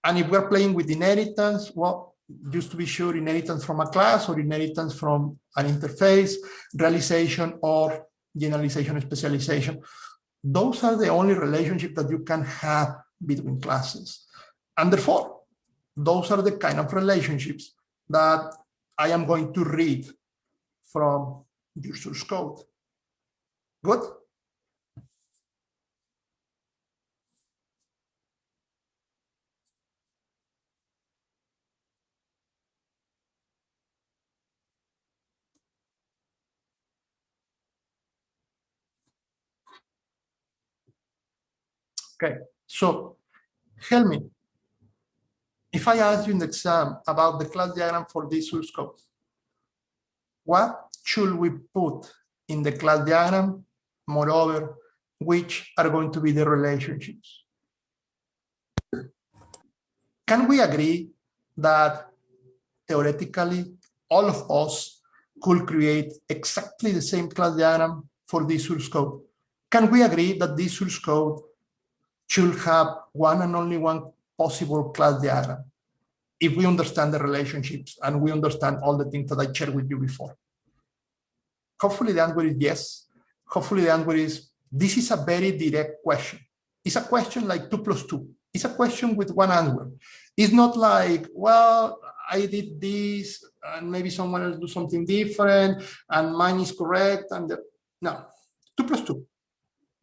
And if we're playing with inheritance, well, just to be sure, inheritance from a class or inheritance from an interface, realization or generalization and specialization. Those are the only relationships that you can have between classes. And therefore, those are the kind of relationships that I am going to read from your source code. Good? Okay, so help me. If I ask you in the exam about the class diagram for this source code, what should we put in the class diagram? Moreover, which are going to be the relationships? Can we agree that theoretically all of us could create exactly the same class diagram for this source code? Can we agree that this source code should have one and only one possible class diagram if we understand the relationships and we understand all the things that I shared with you before? Hopefully the answer is yes. Hopefully the answer is, this is a very direct question. It's a question like 2 + 2. It's a question with one answer. It's not like, well, I did this and maybe someone else do something different and mine is correct. And no, 2 + 2.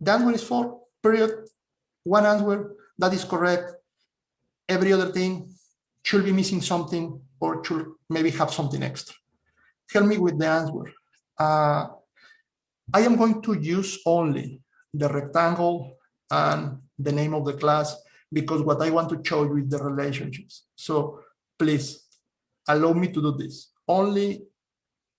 The answer is 4, period. One answer that is correct. Every other thing should be missing something or should maybe have something extra. Help me with the answer. I am going to use only the rectangle and the name of the class because what I want to show you is the relationships. So please allow me to do this. Only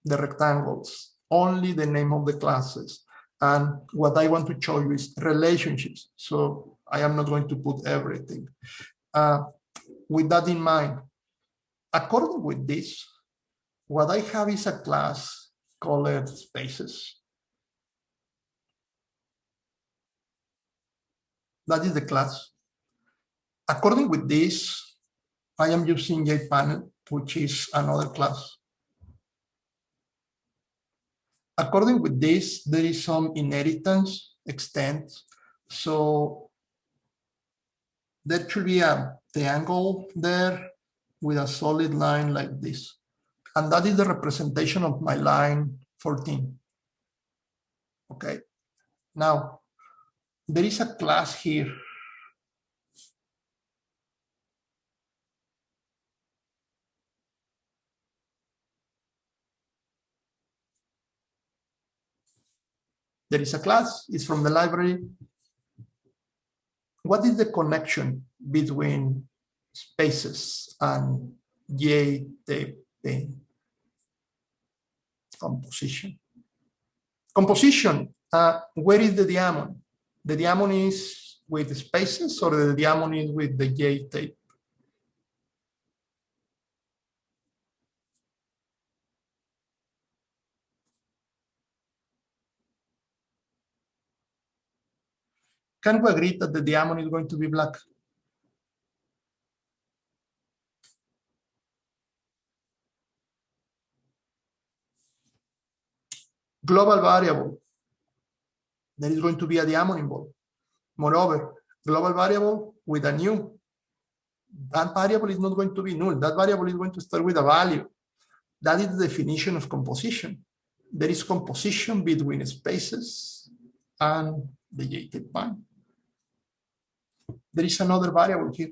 the rectangles, only the name of the classes. And what I want to show you is relationships. So I am not going to put everything. With that in mind, according with this, what I have is a class called spaces. That is the class. According with this, I am using JPanel, which is another class. According with this, there is some inheritance extent. So there should be a triangle there with a solid line like this. And that is the representation of my line 14. Okay. Now, there is a class here. There is a class, it's from the library. What is the connection between spaces and J tape thing. Composition. Composition, where is the diamond? The diamond is with spaces or the diamond is with the J tape? Can we agree that the diamond is going to be black? Global variable, there is going to be a diamond involved. Moreover, global variable with a new, that variable is not going to be null. That variable is going to start with a value. That is the definition of composition. There is composition between spaces and the J-tape band. There is another variable here.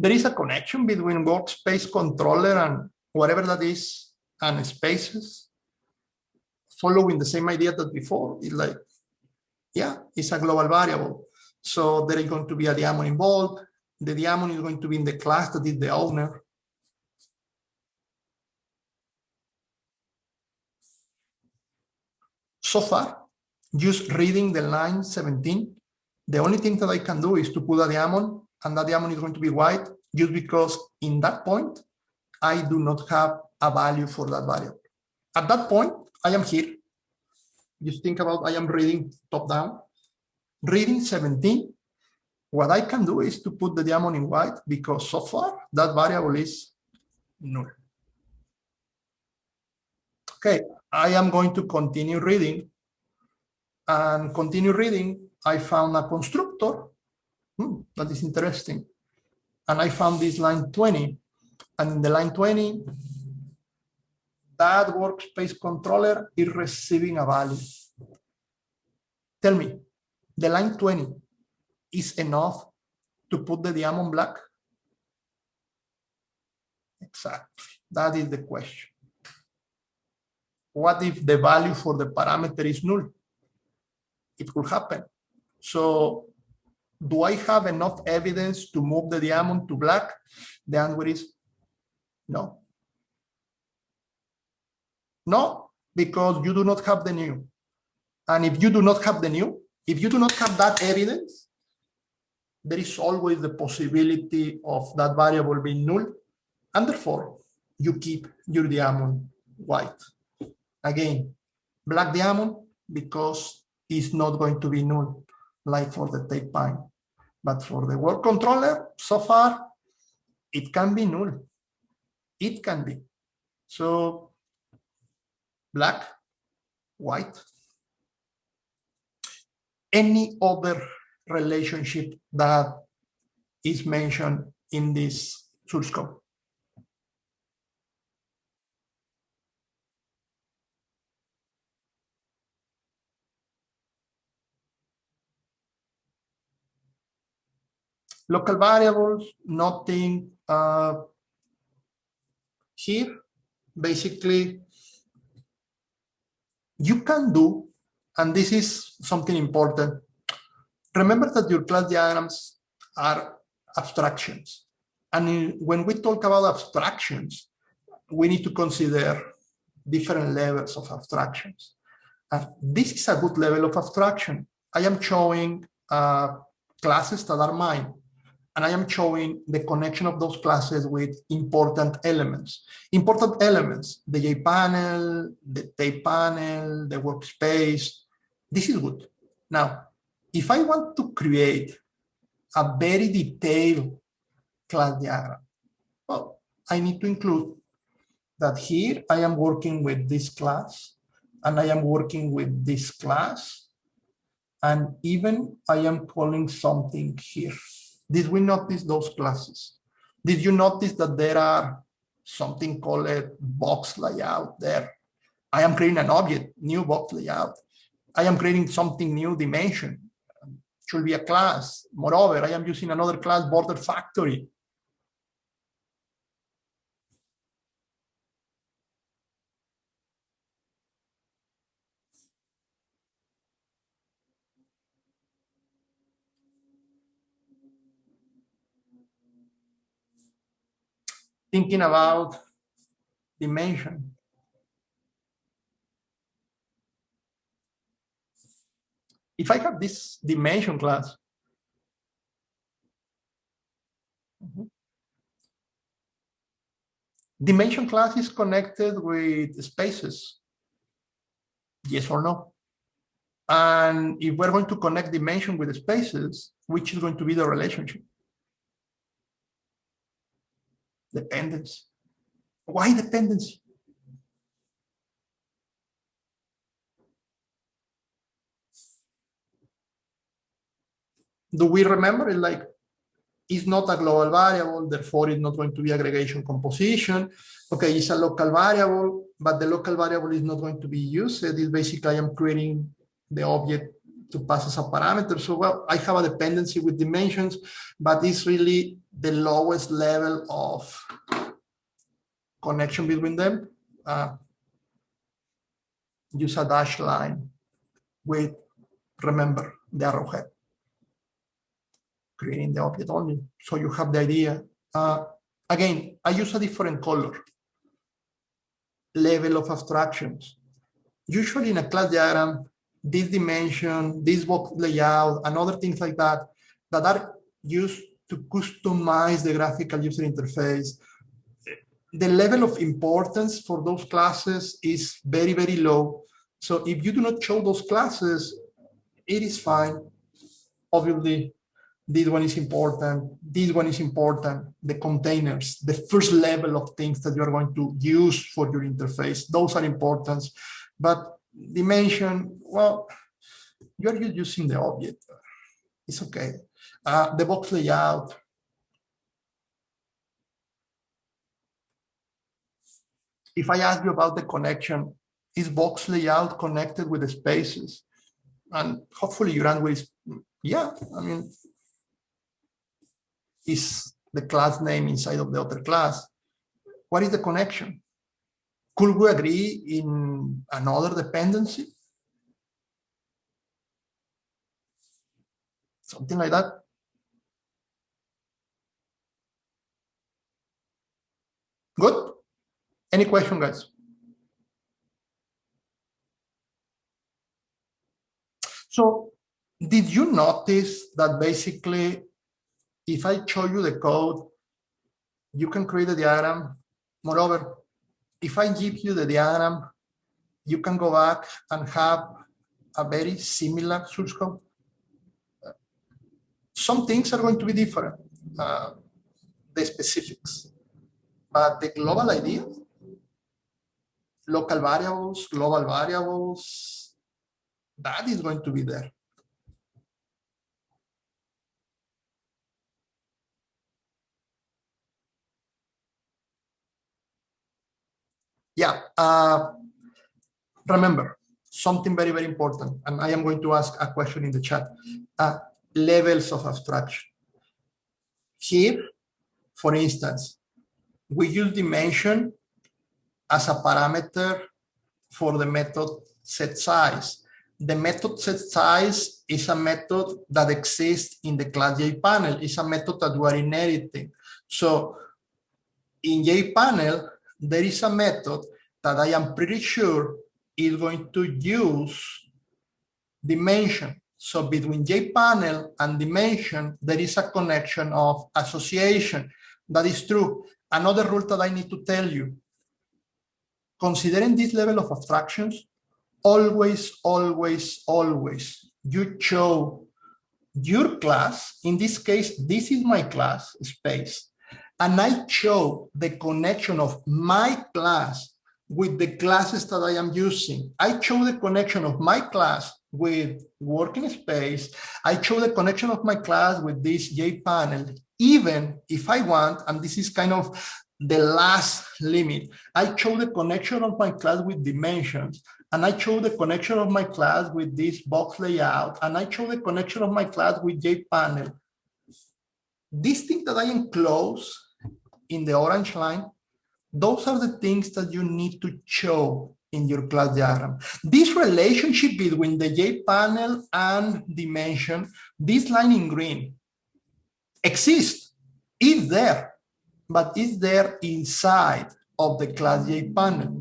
There is a connection between workspace controller and whatever that is and spaces, following the same idea that before. It's like, yeah, it's a global variable. So there is going to be a diamond involved. The diamond is going to be in the class that is the owner. So far, just reading the line 17, the only thing that I can do is to put a diamond, and that diamond is going to be white, just because in that point, I do not have a value for that variable. At that point, I am here. Just think about, I am reading top down. Reading 17, what I can do is to put the diamond in white, because so far, that variable is null. Okay, I am going to continue reading. And continue reading, I found a constructor. That is interesting. And I found this line 20. And in the line 20, that workspace controller is receiving a value. Tell me, the line 20 is enough to put the diamond black? Exactly. That is the question. What if the value for the parameter is null? It could happen. So do I have enough evidence to move the diamond to black? The answer is no. No, because you do not have the new. And if you do not have the new, if you do not have that evidence, there is always the possibility of that variable being null. And therefore, you keep your diamond white. Again, black diamond, because it's not going to be null, like for the tape pine. But for the work controller, so far, it can be null. It can be. So, black, white. Any other relationship that is mentioned in this source code? Local variables, nothing here. Basically, you can do, and this is something important. Remember that your class diagrams are abstractions. And when we talk about abstractions, we need to consider different levels of abstractions. This is a good level of abstraction. I am showing classes that are mine, and I am showing the connection of those classes with important elements. Important elements, the J panel, the tape panel, the workspace. This is good. Now, if I want to create a very detailed class diagram, well, I need to include that here I am working with this class, and I am working with this class, and even I am calling something here. Did we notice those classes? Did you notice that there are something called a box layout there? I am creating an object, new box layout. I am creating something new dimension. Should be a class. Moreover, I am using another class, border factory. thinking about dimension. If I have this dimension class, dimension class is connected with spaces, yes or no? And if we're going to connect dimension with spaces, which is going to be the relationship? Dependence. Why dependency? Do we remember it like it's not a global variable, therefore it's not going to be aggregation composition. Okay, it's a local variable, but the local variable is not going to be used. It's basically I'm creating the object to pass as a parameter. So, well, I have a dependency with dimensions, but it's really the lowest level of connection between them. Use a dashed line with, remember, the arrowhead, creating the object only. So you have the idea. Again, I use a different color, level of abstractions. Usually in a class diagram, this dimension, this box layout, and other things like that, that are used to customize the graphical user interface. The level of importance for those classes is very, very low. So if you do not show those classes, it is fine. Obviously, this one is important, this one is important, the containers, the first level of things that you are going to use for your interface, those are important. But dimension, well, you're using the object, it's okay. The box layout, if I ask you about the connection, is box layout connected with the spaces? And hopefully your answer is, yeah, I mean, is the class name inside of the other class. What is the connection? Could we agree in another dependency? Something like that. Good? Any question, guys? So did you notice that basically, if I show you the code, you can create a diagram. Moreover, if I give you the diagram, you can go back and have a very similar source code. Some things are going to be different, the specifics, but the global idea, local variables, global variables, that is going to be there. Yeah, remember, something very, very important, and I am going to ask a question in the chat. Levels of abstraction. Here, for instance, we use dimension as a parameter for the method setSize. The method setSize is a method that exists in the class JPanel. It's a method that we are inheriting. So in JPanel, there is a method that I am pretty sure is going to use dimension. So between JPanel and dimension, there is a connection of association. That is true. Another rule that I need to tell you, considering this level of abstractions, always, always, always, you show your class. In this case, this is my class space. And I show the connection of my class with the classes that I am using. I show the connection of my class with working space. I show the connection of my class with this JPanel, even if I want, and this is kind of the last limit, I show the connection of my class with dimensions, and I show the connection of my class with this box layout, and I show the connection of my class with JPanel. These things that I enclose in the orange line, those are the things that you need to show in your class diagram. This relationship between the JPanel and dimension, this line in green, exists, is there. but it's there inside of the class JPanel.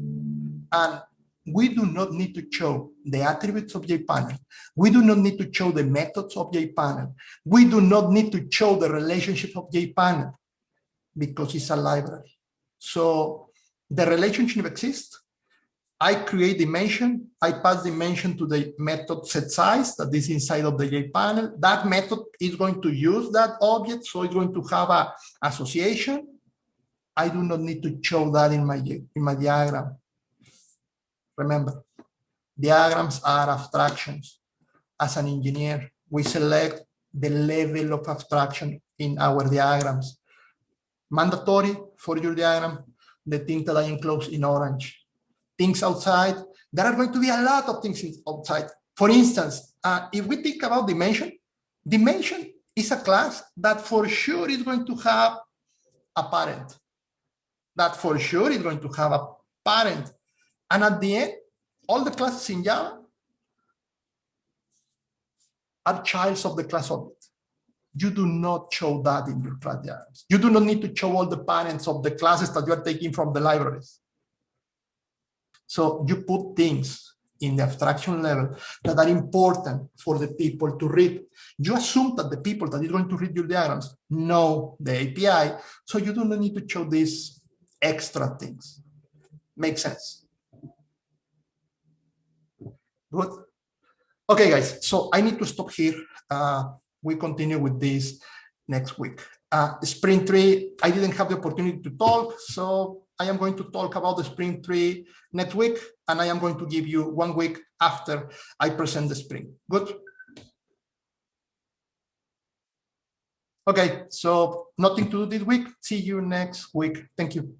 And we do not need to show the attributes of JPanel. We do not need to show the methods of JPanel. We do not need to show the relationship of JPanel because it's a library. So the relationship exists. I create dimension. I pass dimension to the method setSize that is inside of the JPanel. That method is going to use that object, so it's going to have an association. I do not need to show that in my diagram. Remember, diagrams are abstractions. As an engineer, we select the level of abstraction in our diagrams. Mandatory for your diagram, the thing that I enclose in orange. Things outside, there are going to be a lot of things outside. For instance, if we think about dimension, dimension is a class that for sure is going to have a parent. That for sure is going to have a parent. And at the end, all the classes in Java are childs of the class object. You do not show that in your class diagrams. You do not need to show all the parents of the classes that you are taking from the libraries. So you put things in the abstraction level that are important for the people to read. You assume that the people that are going to read your diagrams know the API, so you do not need to show these extra things. Makes sense? Good. Okay, guys, so I need to stop here. We continue with this next week. Sprint 3, I didn't have the opportunity to talk, so I am going to talk about the Sprint 3 next week, and I am going to give you 1 week after I present the sprint. Good? Okay, so nothing to do this week. See you next week. Thank you.